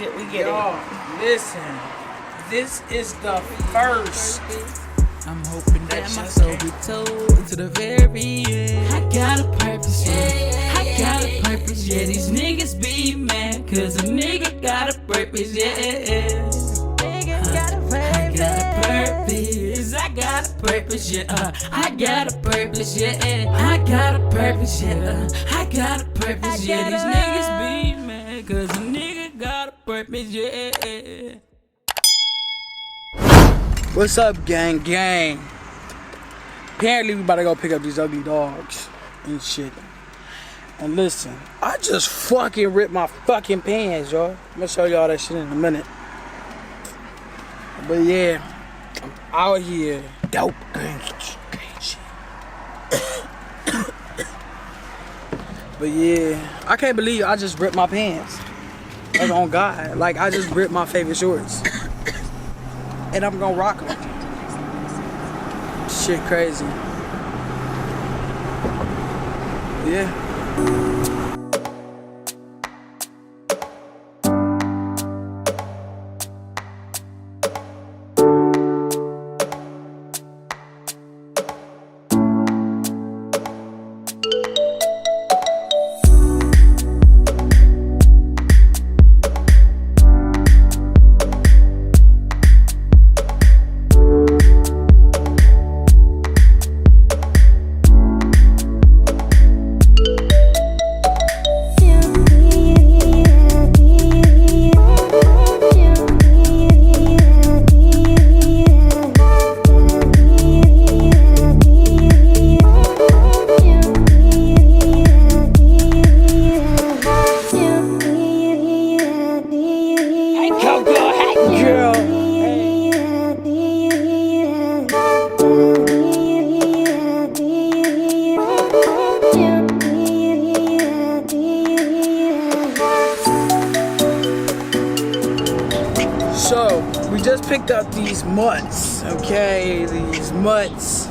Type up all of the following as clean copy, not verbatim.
get Y'all, listen. This is the first. I'm hoping that my soul be told to the very end. I got a purpose, yeah. I got a purpose, yeah. These niggas be mad, cause a nigga got a purpose, yeah. I got a purpose, I got a purpose, yeah. I got a purpose, yeah. I got a purpose, yeah. I got a purpose, yeah. These niggas be mad, cause a nigga got a purpose, yeah. What's up, gang? Apparently, we about to go pick up these ugly dogs and shit. And listen, I just fucking ripped my fucking pants, y'all. I'm gonna show y'all that shit in a minute. But yeah, I'm out here. Dope gang shit. But yeah, I can't believe I just ripped my pants. Like, on God. Like, I just ripped my favorite shorts. And I'm gonna rock them. Shit crazy. Yeah. So, we just picked up these mutts, okay? These mutts.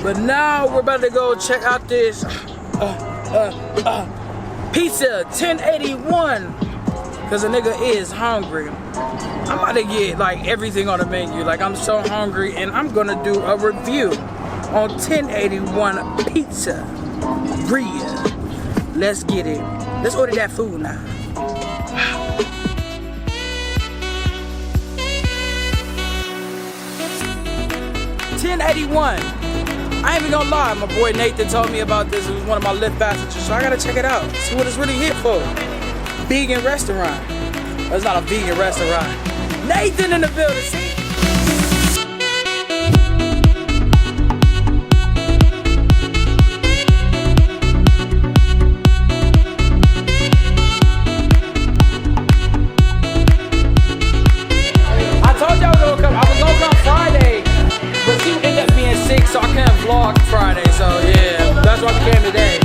But now we're about to go check out this pizza 1081. Cause a nigga is hungry. I'm about to get like everything on the menu. Like, I'm so hungry, and I'm gonna do a review on 1081 pizza. Let's get it. Let's order that food now. 1081. I ain't even gonna lie, my boy Nathan told me about this. It was one of my Lyft passengers, so I gotta check it out. See what it's really hit for. Vegan restaurant. That's not a vegan restaurant. Nathan in the building, see? I told y'all I was gonna come Friday, but she ended up being sick, so I couldn't vlog Friday, so yeah, that's why we came today.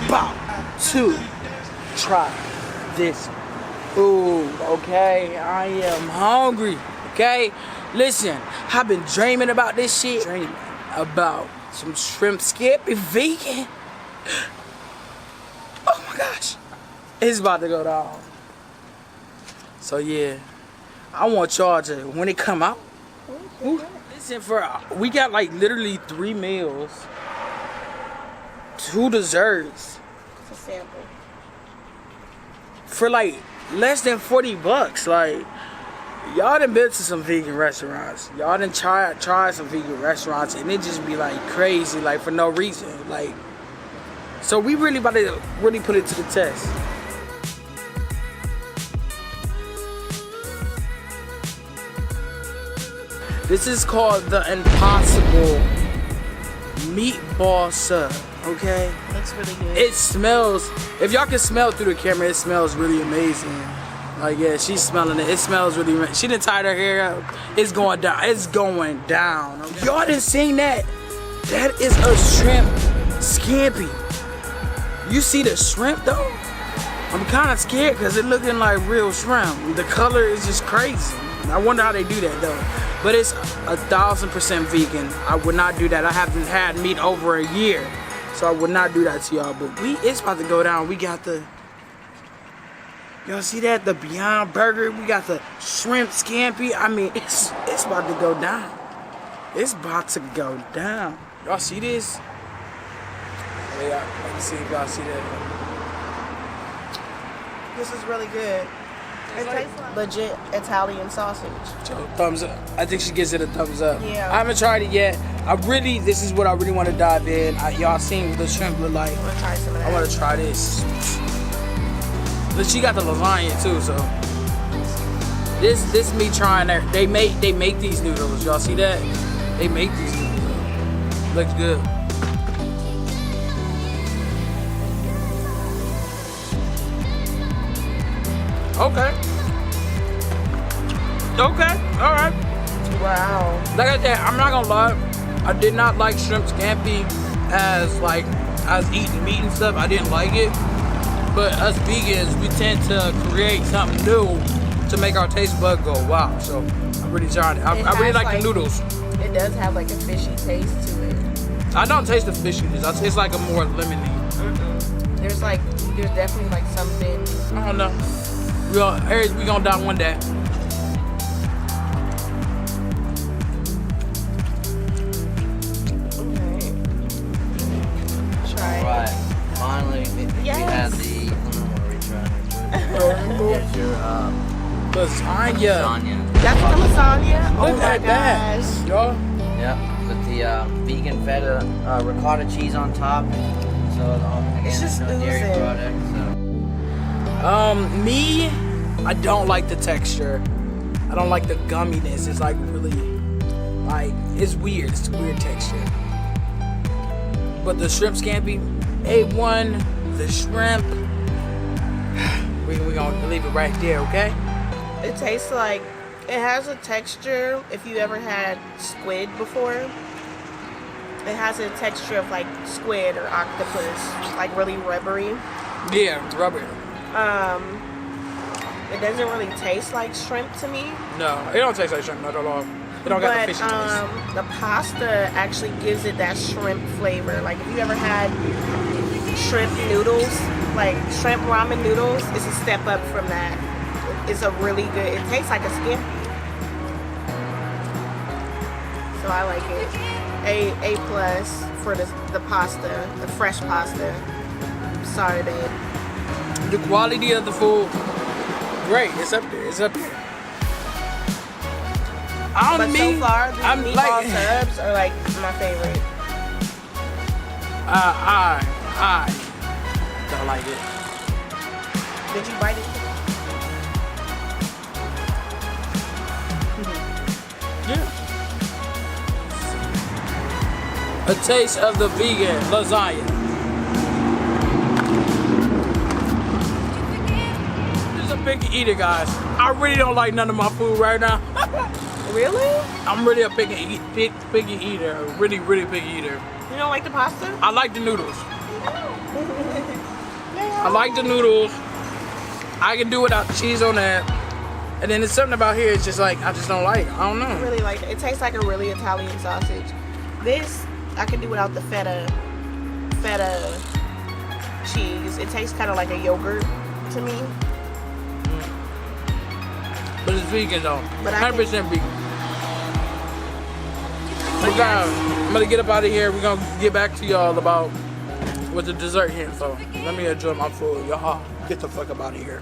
About to try this food, okay? I am hungry, okay? Listen, I've been dreaming about this shit. Dreaming about some shrimp skippy vegan. Oh my gosh. It's about to go down. So yeah, I want y'all to, when it come out, listen, we got like literally 3 meals. 2 desserts. It's a sample. For like less than 40 bucks. Like, y'all done been to some vegan restaurants. Y'all done try some vegan restaurants, and it just be like crazy, like for no reason. Like, so we really about to really put it to the test. This is called the Impossible Meatball Sub. okay? Looks really good. It smells, if y'all can smell through the camera, it smells really amazing. Like, yeah, she's smelling it. It smells really, she done tied her hair up. It's going down. It's going down. Okay? Y'all done seen that? That is a shrimp scampi. You see the shrimp though? I'm kind of scared because it looking like real shrimp. The color is just crazy. I wonder how they do that though. But it's 1,000% vegan. I would not do that. I haven't had meat over a year. So I would not do that to y'all. But it's about to go down. We got the, y'all see that? The Beyond Burger. We got the shrimp scampi. I mean, it's about to go down. It's about to go down. Y'all see this? Oh, yeah, let me see if y'all see that. This is really good. It tastes like legit Italian sausage. So, thumbs up. I think she gives it a thumbs up. Yeah. I haven't tried it yet. This is what I really want to dive in. Y'all seen what the shrimp look like. I'm gonna try some of that. I want to try this. But she got the lasagna too, so. This me trying there. They make these noodles. Y'all see that? They make these noodles. Looks good. Okay. Okay. All right. Wow. Like I said, I'm not gonna lie. I did not like shrimp scampi as eating meat and stuff. I didn't like it. But us vegans, we tend to create something new to make our taste bud go wow. So I'm really trying it. I really like the noodles. It does have like a fishy taste to it. I don't taste the fishiness. I taste like a more lemony. There's definitely like something. I don't know. We gonna die one day. Okay. Try it. Right. Finally, we Yes. had the. I don't know what we're trying to Lasagna. lasagna. That's the lasagna? Oh Look my at that. gosh. Y'all. Yep, with the vegan feta ricotta cheese on top. So again, It's just no dairy oozing. product. So. Me, I don't like the texture. I don't like the gumminess. It's like really, like, it's weird. It's a weird texture. But the shrimp scampi, A1, the shrimp, we're gonna leave it right there, okay? It tastes like, it has a texture, if you ever had squid before, it has a texture of like squid or octopus, like really rubbery. Yeah, rubber. It doesn't really taste like shrimp to me. No, it don't taste like shrimp, not at all. It don't got the But fishiness. the pasta actually gives it that shrimp flavor. Like if you ever had shrimp noodles, like shrimp ramen noodles, it's a step up from that. It's a really good, it tastes like a scampi. So I like it. A plus for the pasta, the fresh pasta. Sorry, babe. The quality of the food, great. It's up there. It's up there. But so far, the I'm meatball like, subs are like my favorite. I don't like it. Did you bite it? Yeah. A taste of the vegan lasagna. Just a picky eater, guys. I really don't like none of my food right now. Really? I'm really a picky eater. A really, really picky eater. You don't like the pasta? I like the noodles. I like the noodles. I can do without the cheese on that. And then there's something about here, it's just like, I just don't like it. I don't know. I really like it. It tastes like a really Italian sausage. This, I can do without the feta cheese. It tastes kind of like a yogurt to me. But it's vegan though. But I 100% vegan. But guys, I'm gonna get up out of here. We're gonna get back to y'all about with the dessert here. So let me enjoy my food. Y'all get the fuck up out of here.